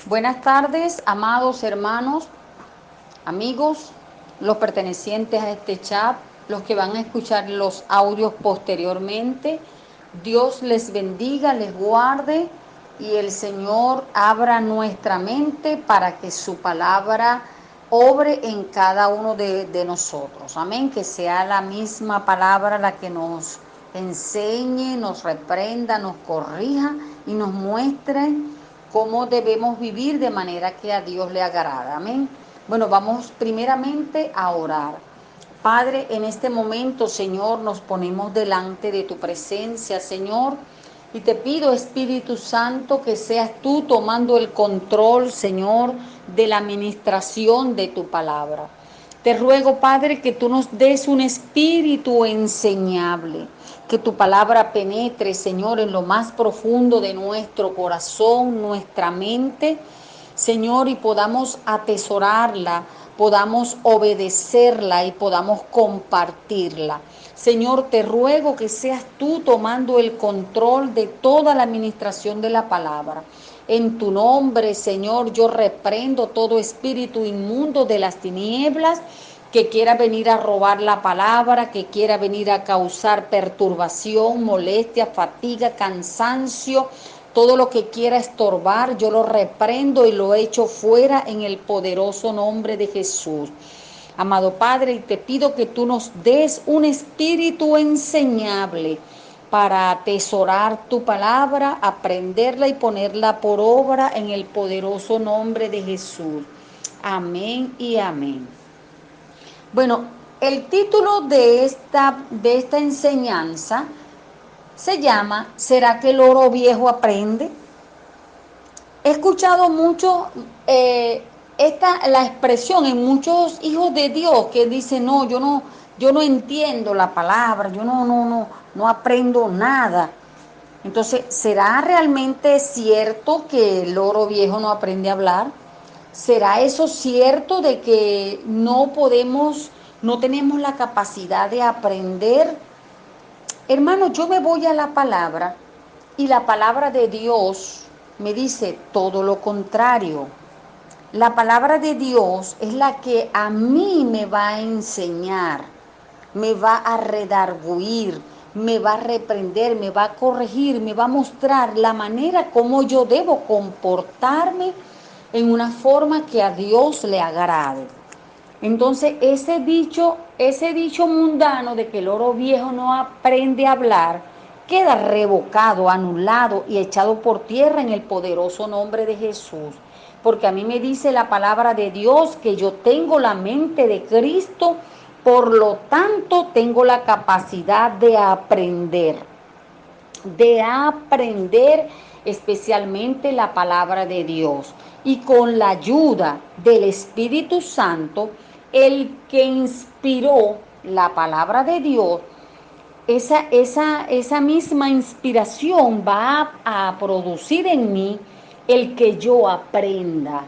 Buenas tardes, amados hermanos, amigos, los pertenecientes a este chat, los que van a escuchar los audios posteriormente. Dios les bendiga, les guarde y el Señor abra nuestra mente para que su palabra obre en cada uno de nosotros. Amén, que sea la misma palabra la que nos enseñe, nos reprenda, nos corrija y nos muestre cómo debemos vivir de manera que a Dios le agrada. Amén. Bueno, vamos primeramente a orar. Padre, en este momento, Señor, nos ponemos delante de tu presencia, Señor, y te pido, Espíritu Santo, que seas tú tomando el control, Señor, de la administración de tu palabra. Te ruego, Padre, que tú nos des un espíritu enseñable, que tu palabra penetre, Señor, en lo más profundo de nuestro corazón, nuestra mente, Señor, y podamos atesorarla, podamos obedecerla y podamos compartirla. Señor, te ruego que seas tú tomando el control de toda la administración de la palabra. En tu nombre, Señor, yo reprendo todo espíritu inmundo de las tinieblas que quiera venir a robar la palabra, que quiera venir a causar perturbación, molestia, fatiga, cansancio, todo lo que quiera estorbar, yo lo reprendo y lo echo fuera en el poderoso nombre de Jesús. Amado Padre, y te pido que tú nos des un espíritu enseñable para atesorar tu palabra, aprenderla y ponerla por obra en el poderoso nombre de Jesús. Amén y amén. Bueno, el título de esta enseñanza se llama ¿Será que el oro viejo aprende? He escuchado mucho la expresión en muchos hijos de Dios que dicen, no, yo no entiendo la palabra, yo no aprendo nada. Entonces, ¿será realmente cierto que el oro viejo no aprende a hablar? ¿Será eso cierto de que no tenemos la capacidad de aprender? Hermano, yo me voy a la palabra y la palabra de Dios me dice todo lo contrario. La palabra de Dios es la que a mí me va a enseñar, me va a redarguir, me va a reprender, me va a corregir, me va a mostrar la manera como yo debo comportarme en una forma que a Dios le agrade. Entonces, ese dicho mundano de que el oro viejo no aprende a hablar, queda revocado, anulado y echado por tierra en el poderoso nombre de Jesús. Porque a mí me dice la palabra de Dios que yo tengo la mente de Cristo, por lo tanto tengo la capacidad de aprender especialmente la palabra de Dios. Y con la ayuda del Espíritu Santo, el que inspiró la palabra de Dios, esa misma inspiración va a producir en mí el que yo aprenda,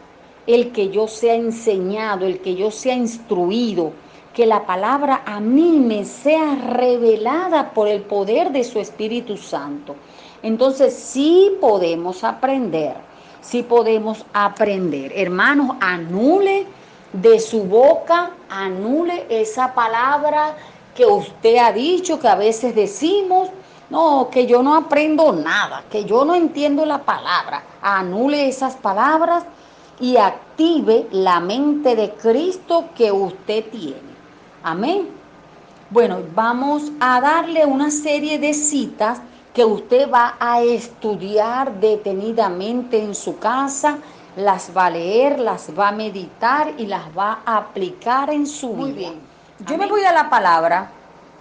el que yo sea enseñado, el que yo sea instruido, que la palabra a mí me sea revelada por el poder de su Espíritu Santo. Entonces sí podemos aprender, sí podemos aprender. Hermanos, anule de su boca, anule esa palabra que usted ha dicho, que a veces decimos, no, que yo no aprendo nada, que yo no entiendo la palabra. Anule esas palabras y active la mente de Cristo que usted tiene. Amén. Bueno, vamos a darle una serie de citas que usted va a estudiar detenidamente en su casa, las va a leer, las va a meditar y las va a aplicar en su vida. Muy bien. Yo me voy a la palabra,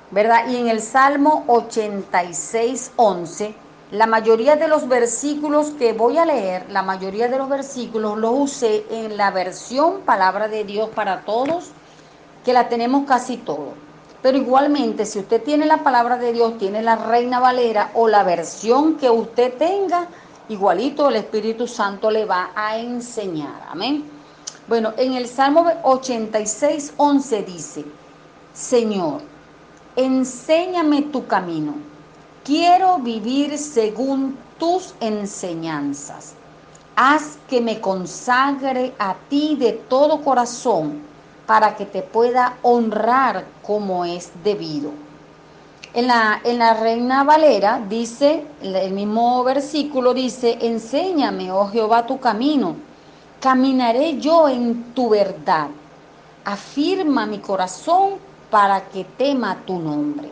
¿verdad? Y en el Salmo 86:11, la mayoría de los versículos que voy a leer, la mayoría de los versículos los usé en la versión Palabra de Dios para Todos, que la tenemos casi todo. Pero igualmente, si usted tiene la palabra de Dios, tiene la Reina Valera o la versión que usted tenga, igualito el Espíritu Santo le va a enseñar. Amén. Bueno, en el Salmo 86:11 dice, Señor, enséñame tu camino. Quiero vivir según tus enseñanzas. Haz que me consagre a ti de todo corazón para que te pueda honrar como es debido. En la Reina Valera dice, el mismo versículo dice, enséñame, oh Jehová, tu camino, caminaré yo en tu verdad, afirma mi corazón para que tema tu nombre.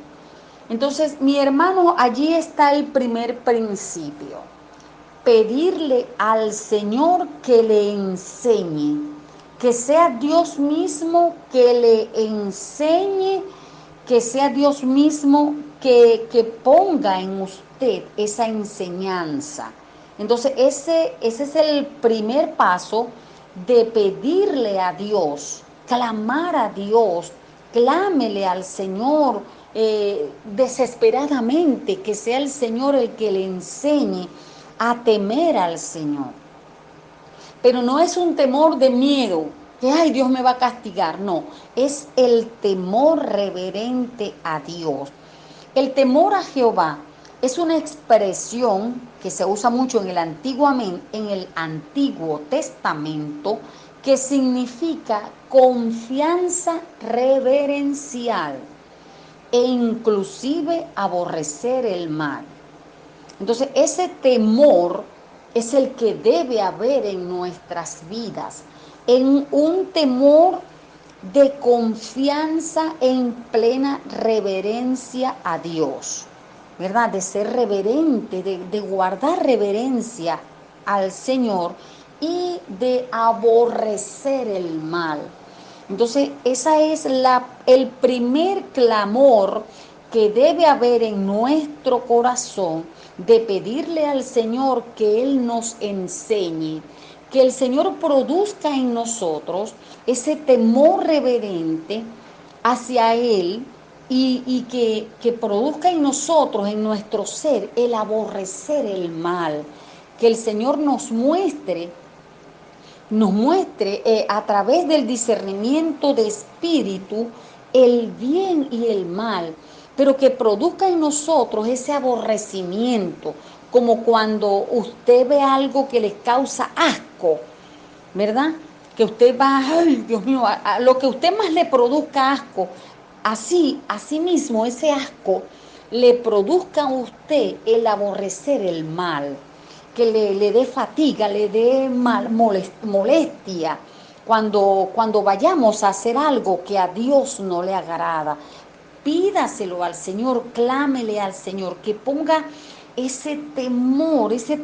Entonces, mi hermano, allí está el primer principio, pedirle al Señor que le enseñe, que sea Dios mismo que le enseñe, que sea Dios mismo que ponga en usted esa enseñanza. Entonces ese es el primer paso de pedirle a Dios, clamar a Dios, clámele al Señor desesperadamente, que sea el Señor el que le enseñe a temer al Señor. Pero no es un temor de miedo, que ay, Dios me va a castigar, no, es el temor reverente a Dios. El temor a Jehová es una expresión que se usa mucho en el Antiguo Testamento, que significa confianza reverencial e inclusive aborrecer el mal. Entonces, ese temor es el que debe haber en nuestras vidas, en un temor de confianza en plena reverencia a Dios, ¿verdad? De ser reverente, de guardar reverencia al Señor y de aborrecer el mal. Entonces, esa es el primer clamor que debe haber en nuestro corazón, de pedirle al Señor que Él nos enseñe, que el Señor produzca en nosotros ese temor reverente hacia Él y que produzca en nosotros, en nuestro ser, el aborrecer el mal, que el Señor nos muestre a través del discernimiento de espíritu el bien y el mal, pero que produzca en nosotros ese aborrecimiento, como cuando usted ve algo que le causa asco, ¿verdad? Que usted va, ay, Dios mío, a lo que usted más le produzca asco, así mismo ese asco le produzca a usted el aborrecer el mal, que le dé fatiga, le dé molestia cuando vayamos a hacer algo que a Dios no le agrada. Pídaselo al Señor, clámele al Señor, que ponga ese temor, ese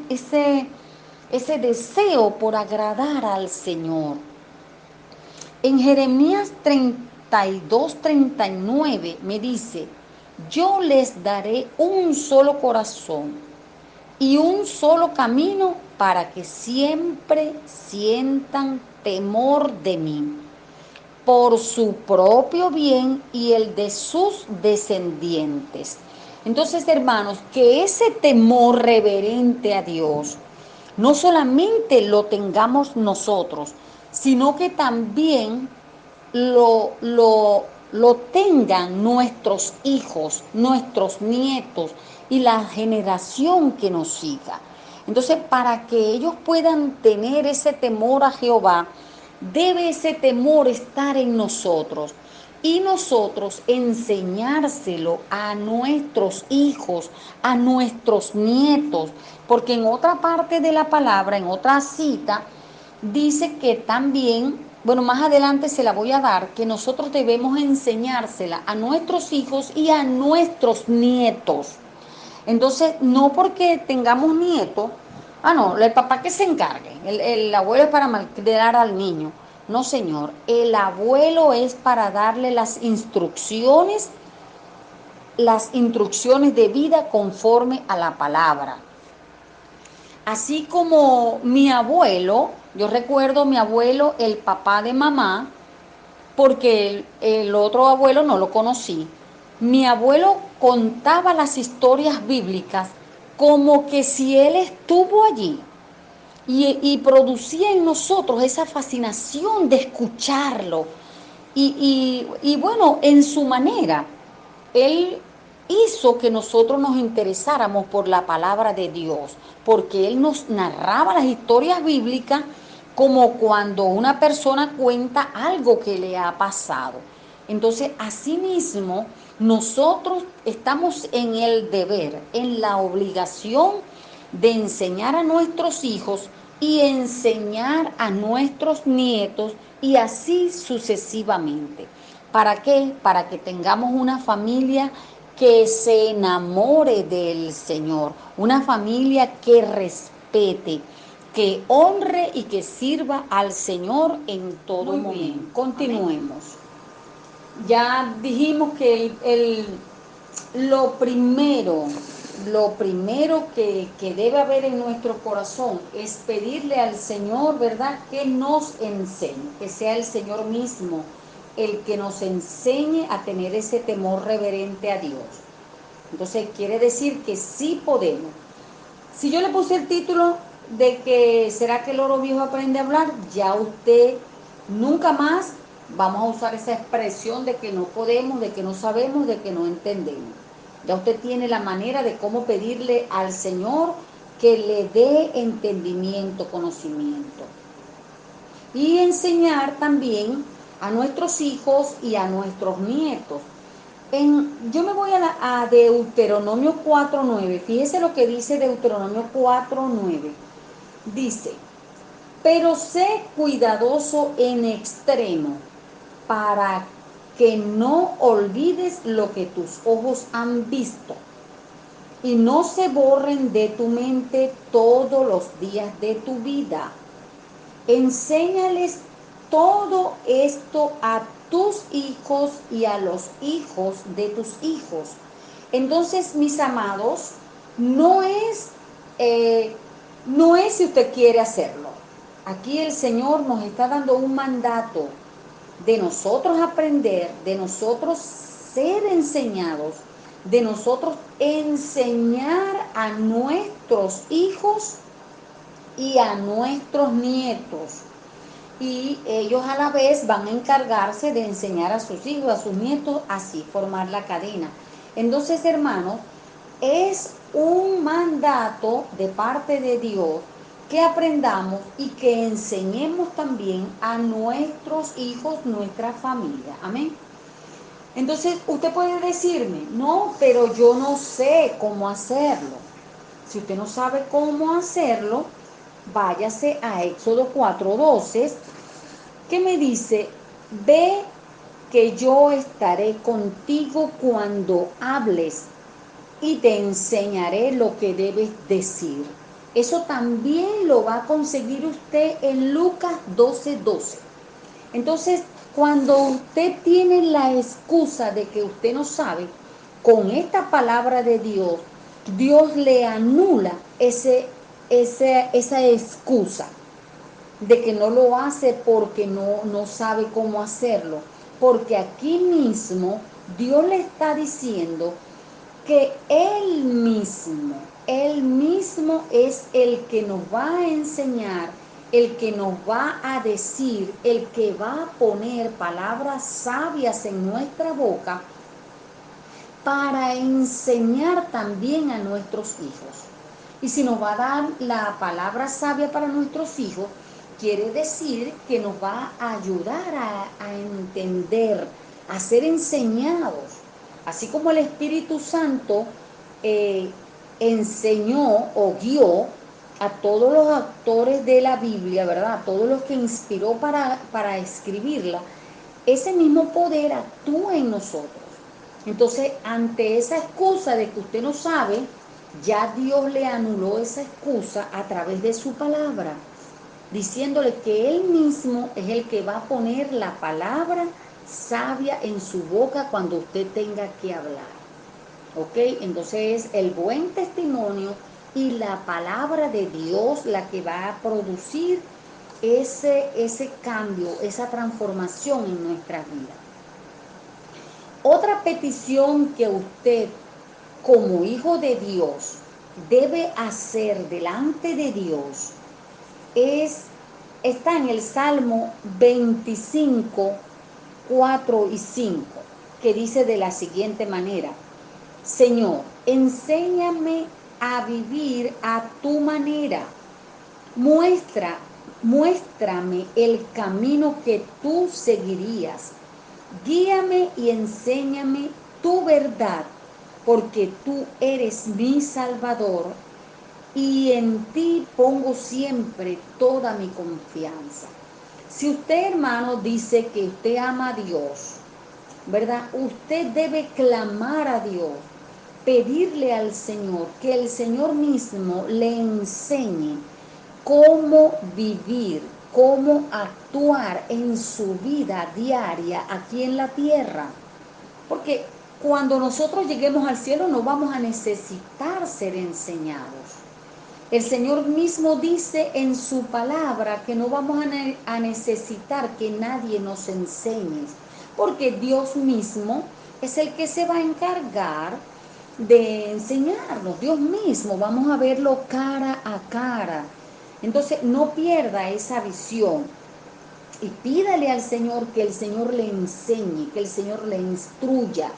deseo por agradar al Señor. En Jeremías 32:39 me dice, yo les daré un solo corazón y un solo camino para que siempre sientan temor de mí, por su propio bien y el de sus descendientes. Entonces, hermanos, que ese temor reverente a Dios no solamente lo tengamos nosotros, sino que también lo tengan nuestros hijos, nuestros nietos y la generación que nos siga. Entonces, para que ellos puedan tener ese temor a Jehová, debe ese temor estar en nosotros y nosotros enseñárselo a nuestros hijos, a nuestros nietos, porque en otra parte de la palabra, en otra cita, dice que también, bueno, más adelante se la voy a dar, que nosotros debemos enseñársela a nuestros hijos y a nuestros nietos. Entonces, no porque tengamos nietos, no, el papá que se encargue, el abuelo es para malcriar al niño. No, señor, el abuelo es para darle las instrucciones de vida conforme a la palabra. Así como mi abuelo, yo recuerdo mi abuelo, el papá de mamá, porque el otro abuelo no lo conocí. Mi abuelo contaba las historias bíblicas como que si él estuvo allí y producía en nosotros esa fascinación de escucharlo. Y bueno, en su manera, él hizo que nosotros nos interesáramos por la palabra de Dios, porque Él nos narraba las historias bíblicas como cuando una persona cuenta algo que le ha pasado. Entonces, asimismo, nosotros estamos en el deber, en la obligación de enseñar a nuestros hijos y enseñar a nuestros nietos y así sucesivamente. ¿Para qué? Para que tengamos una familia que se enamore del Señor, una familia que respete, que honre y que sirva al Señor en todo momento. Muy bien, continuemos. Ya dijimos que lo primero que debe haber en nuestro corazón es pedirle al Señor, ¿verdad?, que nos enseñe, que sea el Señor mismo el que nos enseñe a tener ese temor reverente a Dios. Entonces quiere decir que sí podemos. Si yo le puse el título de que ¿será que el oro viejo aprende a hablar? Ya usted nunca más vamos a usar esa expresión de que no podemos, de que no sabemos, de que no entendemos. Ya usted tiene la manera de cómo pedirle al Señor que le dé entendimiento, conocimiento. Y enseñar también a nuestros hijos y a nuestros nietos. Yo me voy a Deuteronomio 4:9. Fíjese lo que dice Deuteronomio 4:9. Dice, pero sé cuidadoso en extremo para que no olvides lo que tus ojos han visto y no se borren de tu mente todos los días de tu vida. Enséñales todo esto a tus hijos y a los hijos de tus hijos. Entonces, mis amados, no es, no es si usted quiere hacerlo. Aquí el Señor nos está dando un mandato de nosotros aprender, de nosotros ser enseñados, de nosotros enseñar a nuestros hijos y a nuestros nietos. Y ellos a la vez van a encargarse de enseñar a sus hijos, a sus nietos, así formar la cadena. Entonces, hermanos, es un mandato de parte de Dios que aprendamos y que enseñemos también a nuestros hijos, nuestra familia. Amén. Entonces, usted puede decirme, no, pero yo no sé cómo hacerlo. Si usted no sabe cómo hacerlo, váyase a Éxodo 4:12, que me dice, ve que yo estaré contigo cuando hables y te enseñaré lo que debes decir. Eso también lo va a conseguir usted en Lucas 12:12. Entonces, cuando usted tiene la excusa de que usted no sabe, con esta palabra de Dios, Dios le anula esa excusa de que no lo hace porque no sabe cómo hacerlo. Porque aquí mismo Dios le está diciendo que Él mismo es el que nos va a enseñar, el que nos va a decir, el que va a poner palabras sabias en nuestra boca para enseñar también a nuestros hijos. Y si nos va a dar la palabra sabia para nuestros hijos, quiere decir que nos va a ayudar a entender, a ser enseñados. Así como el Espíritu Santo enseñó o guió a todos los autores de la Biblia, ¿verdad? A todos los que inspiró para escribirla, ese mismo poder actúa en nosotros. Entonces, ante esa excusa de que usted no sabe, ya Dios le anuló esa excusa a través de su palabra, diciéndole que Él mismo es el que va a poner la palabra sabia en su boca cuando usted tenga que hablar. ¿Ok? Entonces es el buen testimonio y la palabra de Dios la que va a producir ese cambio, esa transformación en nuestra vida. Otra petición que usted, como hijo de Dios, debe hacer delante de Dios está en el Salmo 25, 4 y 5, que dice de la siguiente manera: Señor, enséñame a vivir a tu manera. Muéstrame el camino que tú seguirías. Guíame y enséñame tu verdad, porque tú eres mi Salvador y en ti pongo siempre toda mi confianza. Si usted, hermano, dice que usted ama a Dios, ¿verdad? Usted debe clamar a Dios, pedirle al Señor que el Señor mismo le enseñe cómo vivir, cómo actuar en su vida diaria aquí en la tierra. Porque cuando nosotros lleguemos al cielo no vamos a necesitar ser enseñados. El Señor mismo dice en su palabra que no vamos a necesitar que nadie nos enseñe, porque Dios mismo es el que se va a encargar de enseñarnos. Dios mismo, vamos a verlo cara a cara. Entonces, no pierda esa visión y pídale al Señor que el Señor le enseñe, que el Señor le instruya,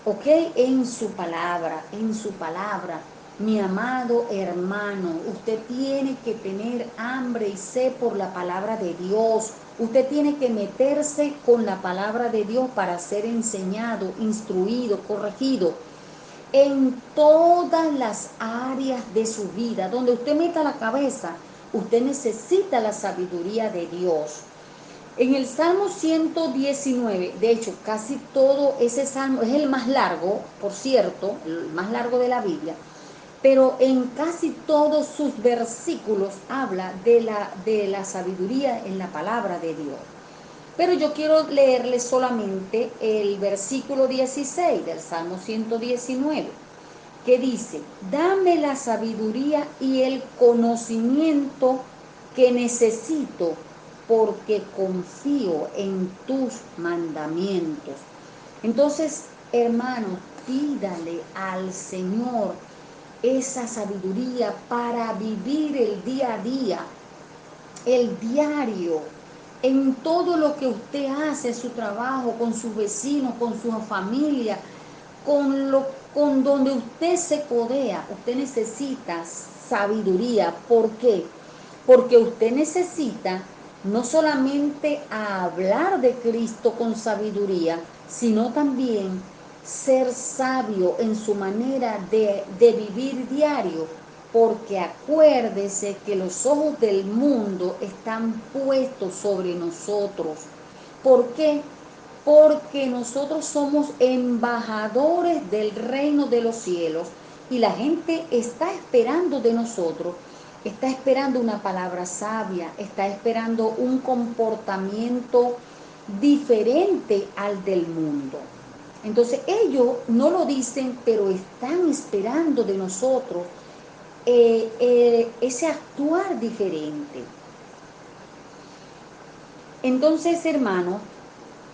¿ok? En su palabra, en su palabra. Mi amado hermano, usted tiene que tener hambre y sed por la palabra de Dios. Usted tiene que meterse con la palabra de Dios para ser enseñado, instruido, corregido en todas las áreas de su vida. Donde usted meta la cabeza, usted necesita la sabiduría de Dios. En el Salmo 119, de hecho, casi todo ese salmo es el más largo, por cierto, el más largo de la Biblia, pero en casi todos sus versículos habla de la sabiduría en la palabra de Dios. Pero yo quiero leerle solamente el versículo 16 del Salmo 119, que dice: dame la sabiduría y el conocimiento que necesito, porque confío en tus mandamientos. Entonces, hermanos, pídale al Señor esa sabiduría para vivir el día a día, el diario, en todo lo que usted hace, en su trabajo, con sus vecinos, con su familia, con donde usted se codea. Usted necesita sabiduría. ¿Por qué? Porque usted necesita no solamente hablar de Cristo con sabiduría, sino también ser sabio en su manera de vivir diario, porque acuérdese que los ojos del mundo están puestos sobre nosotros. ¿Por qué? Porque nosotros somos embajadores del reino de los cielos y la gente está esperando de nosotros, está esperando una palabra sabia, está esperando un comportamiento diferente al del mundo. Entonces ellos no lo dicen, pero están esperando de nosotros ese actuar diferente. Entonces, hermano,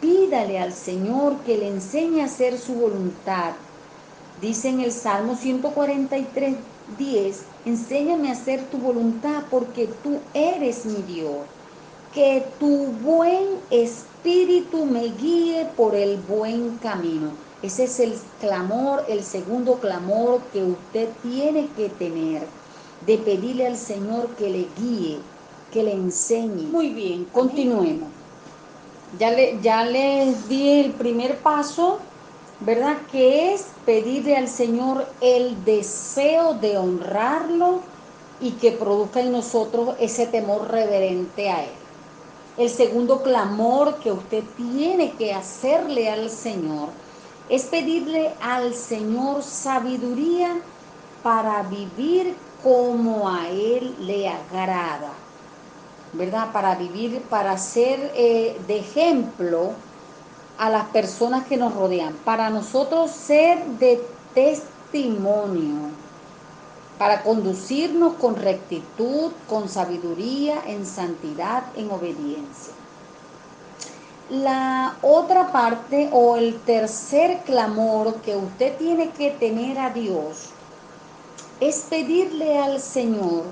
pídale al Señor que le enseñe a hacer su voluntad. Dice en el Salmo 143:10, enséñame a hacer tu voluntad porque tú eres mi Dios. Que tu buen espíritu me guíe por el buen camino. Ese es el clamor, el segundo clamor que usted tiene que tener, de pedirle al Señor que le guíe, que le enseñe. Muy bien, continuemos. Ya les di el primer paso, ¿verdad? Que es pedirle al Señor el deseo de honrarlo y que produzca en nosotros ese temor reverente a Él. El segundo clamor que usted tiene que hacerle al Señor es pedirle al Señor sabiduría para vivir como a Él le agrada, ¿verdad? Para vivir, para ser de ejemplo a las personas que nos rodean, para nosotros ser de testimonio, para conducirnos con rectitud, con sabiduría, en santidad, en obediencia. La otra parte o el tercer clamor que usted tiene que tener a Dios es pedirle al Señor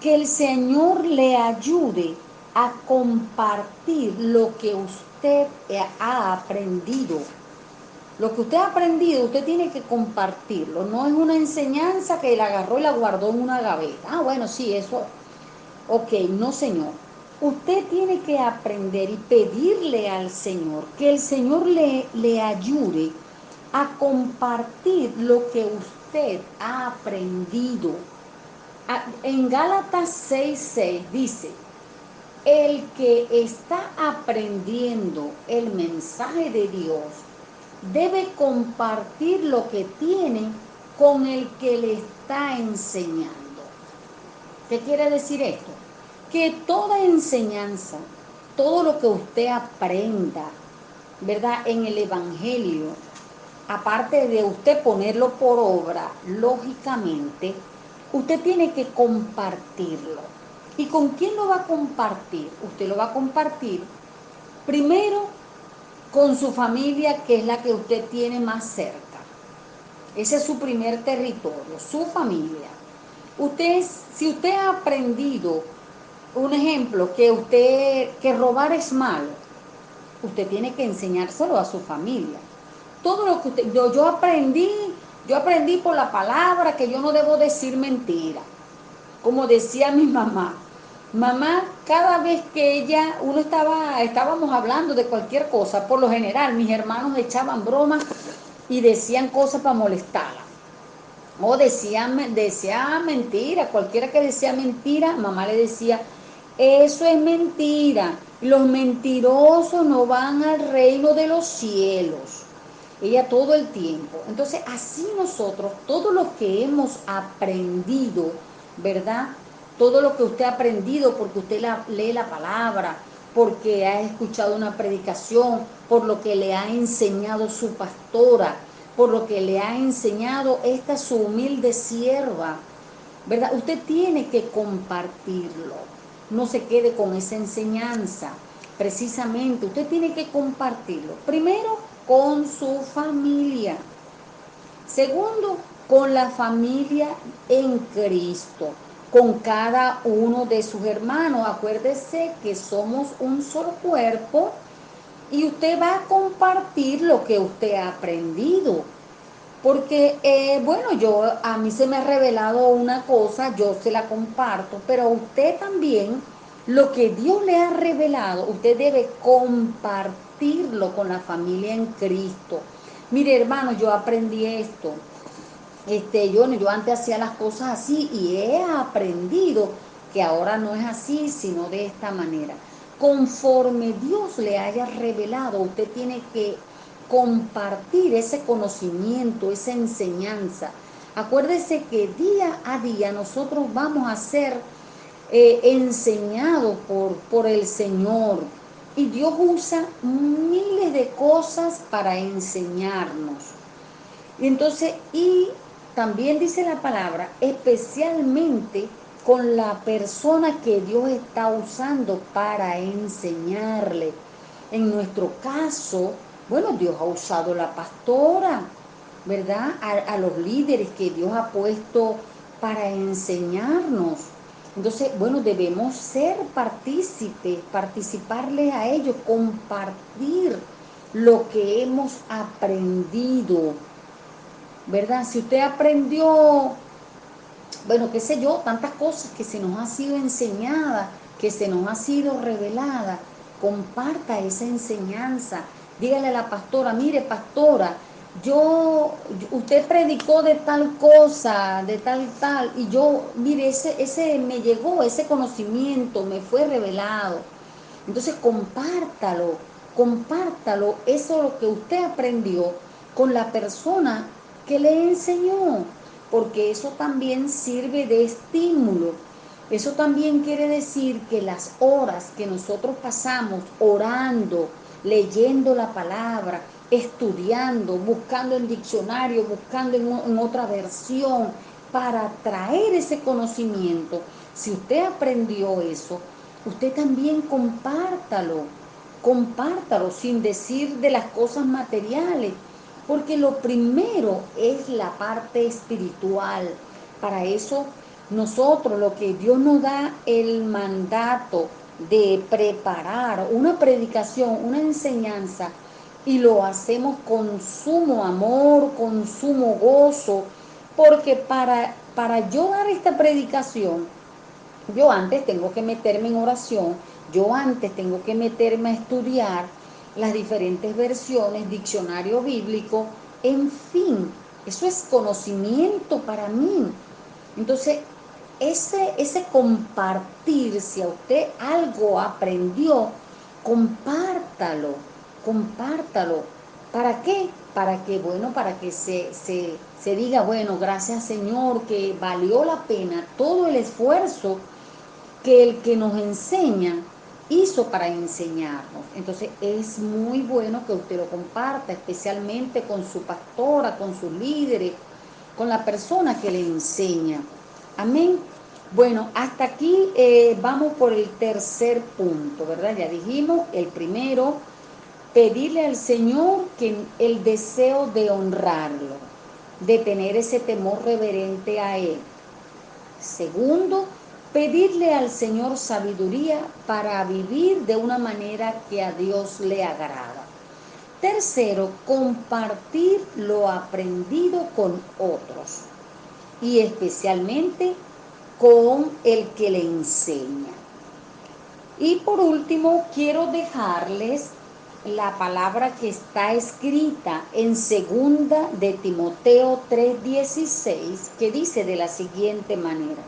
que el Señor le ayude a compartir lo que usted ha aprendido. Lo que usted ha aprendido, usted tiene que compartirlo. No es una enseñanza que la agarró y la guardó en una gaveta. Ah, bueno, sí, eso. Ok, no, Señor. Usted tiene que aprender y pedirle al Señor que el Señor le ayude a compartir lo que usted ha aprendido. En Gálatas 6:6 dice, el que está aprendiendo el mensaje de Dios debe compartir lo que tiene con el que le está enseñando. ¿Qué quiere decir esto? Que toda enseñanza, todo lo que usted aprenda, ¿verdad? En el Evangelio, aparte de usted ponerlo por obra, lógicamente, usted tiene que compartirlo. ¿Y con quién lo va a compartir? Usted lo va a compartir primero con su familia, que es la que usted tiene más cerca. Ese es su primer territorio, su familia. Si usted ha aprendido, un ejemplo, que robar es malo, usted tiene que enseñárselo a su familia. Todo lo que yo aprendí por la palabra que yo no debo decir mentira. Como decía mi mamá, cada vez que estábamos hablando de cualquier cosa, por lo general mis hermanos echaban bromas y decían cosas para molestarla. O decía mentira, cualquiera que decía mentira, mamá le decía, eso es mentira, los mentirosos no van al reino de los cielos. Ella todo el tiempo. Entonces, así nosotros, todo lo que hemos aprendido, ¿verdad? Todo lo que usted ha aprendido porque usted lee la palabra, porque ha escuchado una predicación, por lo que le ha enseñado su pastora, por lo que le ha enseñado esta su humilde sierva, ¿verdad? Usted tiene que compartirlo. No se quede con esa enseñanza. Precisamente, usted tiene que compartirlo. Primero, con su familia. Segundo, con la familia en Cristo, con cada uno de sus hermanos. Acuérdese que somos un solo cuerpo y usted va a compartir lo que usted ha aprendido. Porque, bueno, a mí se me ha revelado una cosa, yo se la comparto, pero a usted también, lo que Dios le ha revelado, usted debe compartirlo con la familia en Cristo. Mire, hermano, yo aprendí esto. Yo antes hacía las cosas así y he aprendido que ahora no es así, sino de esta manera. Conforme Dios le haya revelado, usted tiene que compartir ese conocimiento, esa enseñanza. Acuérdese que día a día nosotros vamos a ser enseñados por el Señor. Y Dios usa miles de cosas para enseñarnos. Y también dice la palabra, especialmente con la persona que Dios está usando para enseñarle. En nuestro caso, bueno, Dios ha usado la pastora, ¿verdad? A los líderes que Dios ha puesto para enseñarnos. Entonces, bueno, debemos ser partícipes, participarles a ellos, compartir lo que hemos aprendido, ¿verdad? Si usted aprendió, bueno, qué sé yo, tantas cosas que se nos ha sido enseñada, que se nos ha sido revelada, comparta esa enseñanza. Dígale a la pastora, mire, pastora, usted predicó de tal cosa, de tal, y mire, ese me llegó, ese conocimiento me fue revelado. Entonces compártalo, eso lo que usted aprendió con la persona que le enseñó, porque eso también sirve de estímulo. Eso también quiere decir que las horas que nosotros pasamos orando, leyendo la palabra, estudiando, buscando en diccionario, buscando en otra versión, para traer ese conocimiento, si usted aprendió eso, usted también compártalo sin decir de las cosas materiales, porque lo primero es la parte espiritual. Para eso nosotros, lo que Dios nos da el mandato de preparar una predicación, una enseñanza, y lo hacemos con sumo amor, con sumo gozo, porque para yo dar esta predicación, yo antes tengo que meterme en oración, yo antes tengo que meterme a estudiar las diferentes versiones, diccionario bíblico, en fin, eso es conocimiento para mí. Entonces, ese compartir, si a usted algo aprendió, compártalo, compártalo. ¿Para qué? Para que, bueno, para que se diga, bueno, gracias Señor, que valió la pena todo el esfuerzo que el que nos enseña hizo para enseñarnos. Entonces es muy bueno que usted lo comparta, especialmente con su pastora, con sus líderes, con la persona que le enseña. Amén. Bueno, hasta aquí vamos por el tercer punto, ¿verdad? Ya dijimos, el primero, pedirle al Señor que el deseo de honrarlo, de tener ese temor reverente a Él. Segundo, pedirle al Señor sabiduría para vivir de una manera que a Dios le agrada. Tercero, compartir lo aprendido con otros y especialmente con el que le enseña. Y por último, quiero dejarles la palabra que está escrita en segunda de Timoteo 3:16, que dice de la siguiente manera: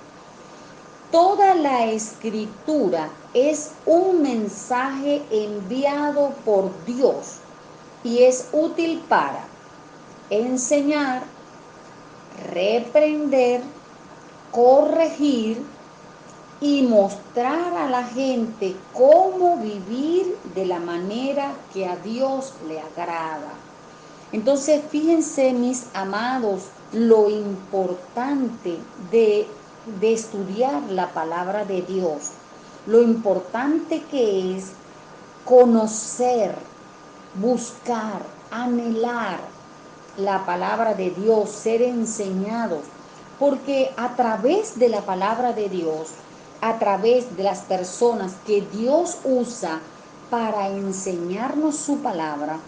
toda la escritura es un mensaje enviado por Dios y es útil para enseñar, reprender, corregir y mostrar a la gente cómo vivir de la manera que a Dios le agrada. Entonces, fíjense, mis amados, lo importante de estudiar la palabra de Dios, lo importante que es conocer, buscar, anhelar la palabra de Dios, ser enseñados, porque a través de la palabra de Dios, a través de las personas que Dios usa para enseñarnos su palabra,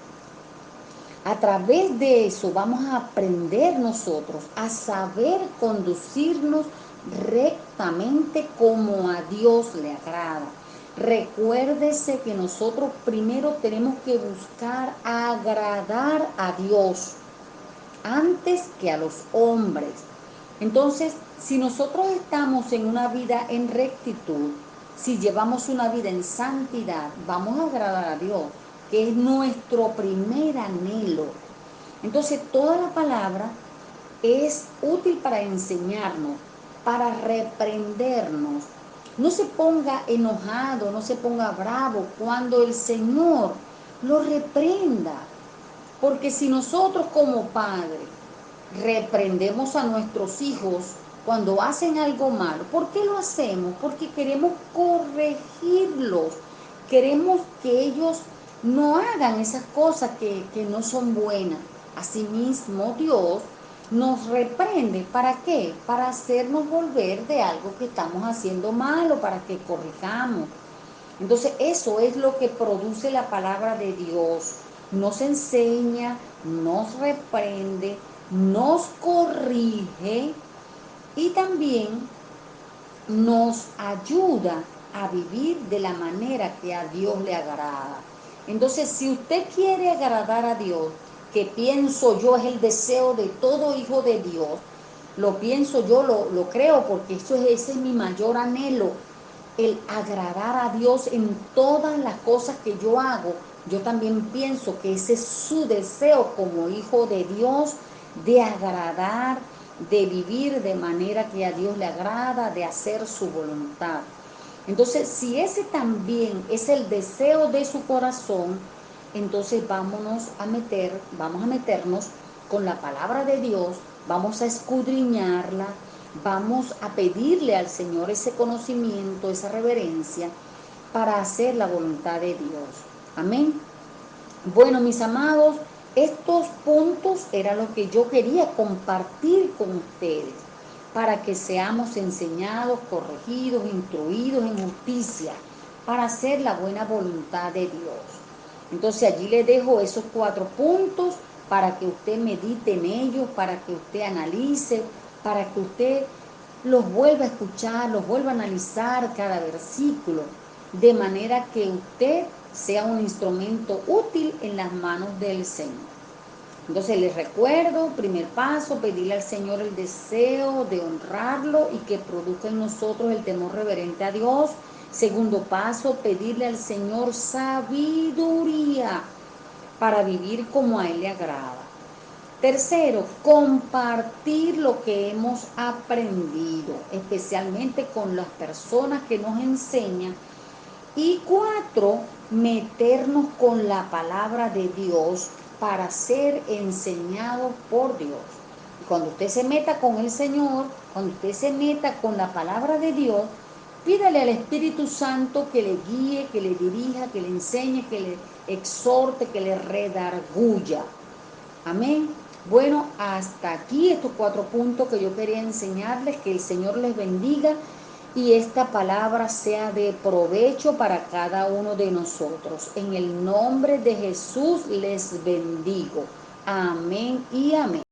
a través de eso vamos a aprender nosotros a saber conducirnos rectamente como a Dios le agrada. Recuérdese que nosotros primero tenemos que buscar agradar a Dios antes que a los hombres. Entonces, si nosotros estamos en una vida en rectitud, si llevamos una vida en santidad, vamos a agradar a Dios, que es nuestro primer anhelo. Entonces, toda la palabra es útil para enseñarnos, para reprendernos. No se ponga enojado, no se ponga bravo cuando el Señor lo reprenda. Porque si nosotros como padres reprendemos a nuestros hijos cuando hacen algo malo, ¿por qué lo hacemos? Porque queremos corregirlos, queremos que ellos no hagan esas cosas que no son buenas. Asimismo, Dios nos reprende. ¿Para qué? Para hacernos volver de algo que estamos haciendo malo, para que corrijamos. Entonces eso es lo que produce la palabra de Dios. Nos enseña, nos reprende, nos corrige y también nos ayuda a vivir de la manera que a Dios le agrada. Entonces, si usted quiere agradar a Dios, que pienso yo es el deseo de todo hijo de Dios, lo pienso yo, lo creo, porque ese es mi mayor anhelo, el agradar a Dios en todas las cosas que yo hago. Yo también pienso que ese es su deseo como hijo de Dios, de agradar, de vivir de manera que a Dios le agrada, de hacer su voluntad. Entonces, si ese también es el deseo de su corazón, entonces vamos a meternos con la palabra de Dios, vamos a escudriñarla, vamos a pedirle al Señor ese conocimiento, esa reverencia para hacer la voluntad de Dios. Amén. Bueno, mis amados, estos puntos eran lo que yo quería compartir con ustedes para que seamos enseñados, corregidos, instruidos en justicia, para hacer la buena voluntad de Dios. Entonces allí le dejo esos 4 puntos para que usted medite en ellos, para que usted analice, para que usted los vuelva a escuchar, los vuelva a analizar cada versículo, de manera que usted sea un instrumento útil en las manos del Señor. Entonces les recuerdo, primer paso, pedirle al Señor el deseo de honrarlo y que produzca en nosotros el temor reverente a Dios. Segundo paso, pedirle al Señor sabiduría para vivir como a Él le agrada. Tercero, compartir lo que hemos aprendido, especialmente con las personas que nos enseñan. Y 4, meternos con la palabra de Dios para ser enseñados por Dios. Y cuando usted se meta con el Señor, cuando usted se meta con la palabra de Dios, pídale al Espíritu Santo que le guíe, que le dirija, que le enseñe, que le exhorte, que le redarguya. Amén. Bueno, hasta aquí estos 4 puntos que yo quería enseñarles. Que el Señor les bendiga y esta palabra sea de provecho para cada uno de nosotros. En el nombre de Jesús les bendigo. Amén y amén.